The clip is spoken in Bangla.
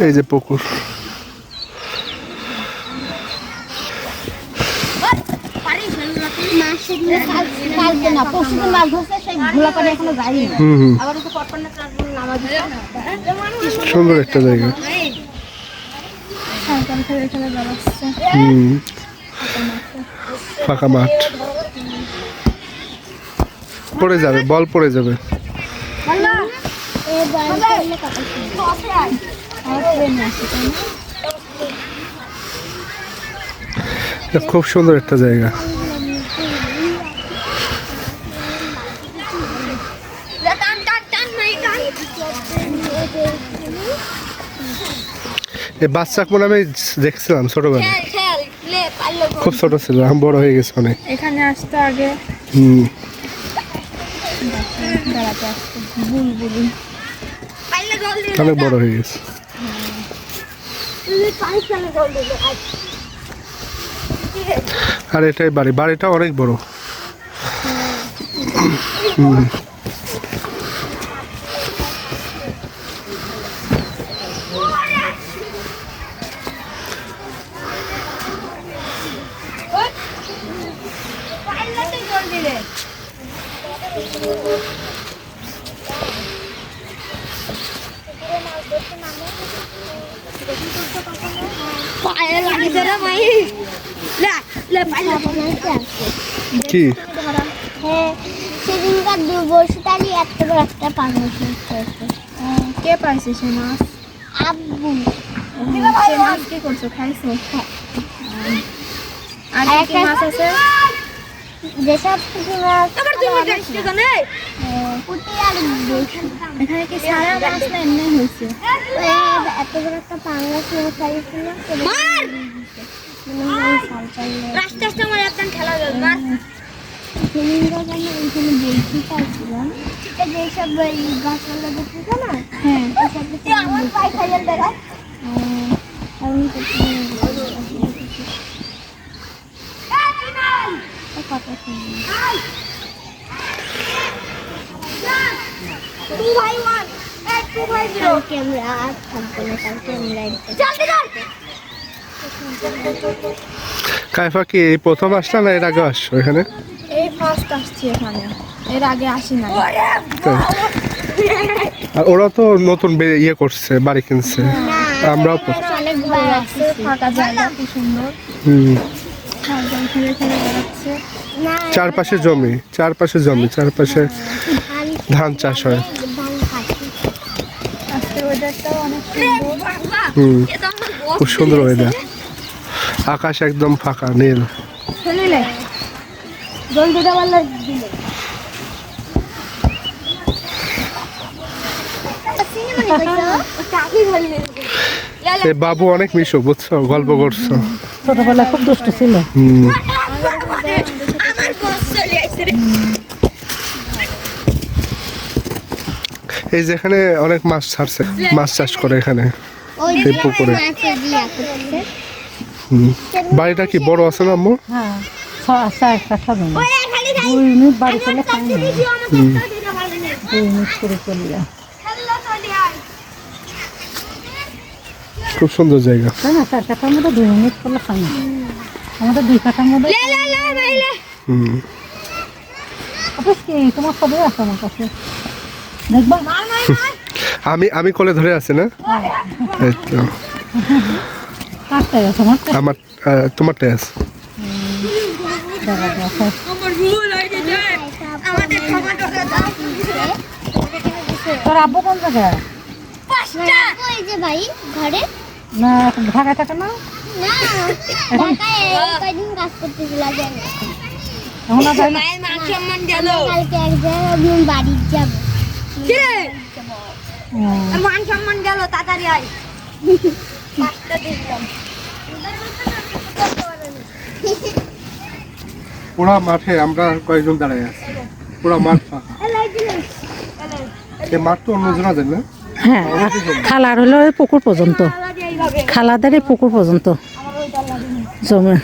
এই যে পুকুর, সুন্দর একটা জায়গা। ফাঁকা মাঠ, পড়ে যাবে, বল পড়ে যাবে। খুব সুন্দর একটা জায়গা। এই বাচ্চাকে মনে আমি দেখছিলাম ছোটবেলায়, খুব ছোট ছিল, এখন বড় হয়ে গেছে অনেক। এখানে আসতো আগে, অনেক বড় হয়ে গেছে। আর এটাই বাড়ি, বাড়িটা অনেক বড়। কি সেদিনকার দুর্বর্ষতারই এত বড় একটা পাঙ্গাস কে পাইছে সে মাছ? আব্বু। সে মাছ কি করছো, খাইছো? আর কি মাছ আছে? যেসব পুঁটি মাছ, পুঁটি আর এখানে কি সারা মাছ না এমনি হয়েছে? এত বড় একটা পাঙ্গাস মাছ খাইছিল। সেদিনকার আমি ওইখানে বলতে চাইছিলাম যেসব গাছপালা দেখতেছে না, হ্যাঁ, কথা শুনি। ক্যামেরা আর থাকবো না, কালকে কাইফা কি এই প্রথম আসলা না এর আগে আসছো এখানে? এই ফার্স্ট আসছি এখানে, এর আগে আসি না। আর ওরা তো নতুন ইয়ে করছে, বাড়ি কিনছে, আমরাও ফাঁকা জায়গা, কি সুন্দর। চারপাশে জমি, চারপাশে জমি, চারপাশে ধান চাষ হয়। আজকের ওয়েদারটাও অনেক সুন্দর। খুব সুন্দর ওয়েদার, আকাশ একদম ফাঁকা নীল। এই বাবু অনেক মিশুক, বুঝছো, গল্প করছো। ছোটবেলায় খুব দুষ্ট ছিল। এই যেখানে অনেক মাছ ছাড়ছে, মাছ চাষ করে এখানে এই পুকুরে। বাড়িটা কি বড় আছে না আম্মু? হ্যাঁ, 6 কাঠা জমি। 2 ইউনিট বাড়ি চলে খাই না, 2 ইউনিট করে চলে যায়। খুব সুন্দর জায়গা, তাই না? 4 কাঠার মধ্যে 2 ইউনিট করলে খাই না, আমাদের 2 কাঠার মধ্যে। অফিস কি তোমার সবই আছে আমার কাছে, দেখবা? আমি কোলে ধরে আছি না? এই তো কাঠটাই আছে আমার, তোমারটাই আছে। তোর আব্বু কোন জায়গায়? ভাই ঘরে না, ঢাকায় থাকে না? না, কয়দিন কাজ করতেছিল। এখন আর যায় না? কালকে এক জায়গায় বাড়ি যাবো। মান সম্মান গেল, তাড়াতাড়ি আয়। পুরা মাঠে আমরা কয়েকজন দাঁড়ায় আছি, পুরা মাঠ ফাঁকা। এই মাঠ তো অন্য জনা যায় না? হ্যাঁ, খালার হলো ওই পুকুর পর্যন্ত, খালাদের এই পুকুর পর্যন্ত জমে।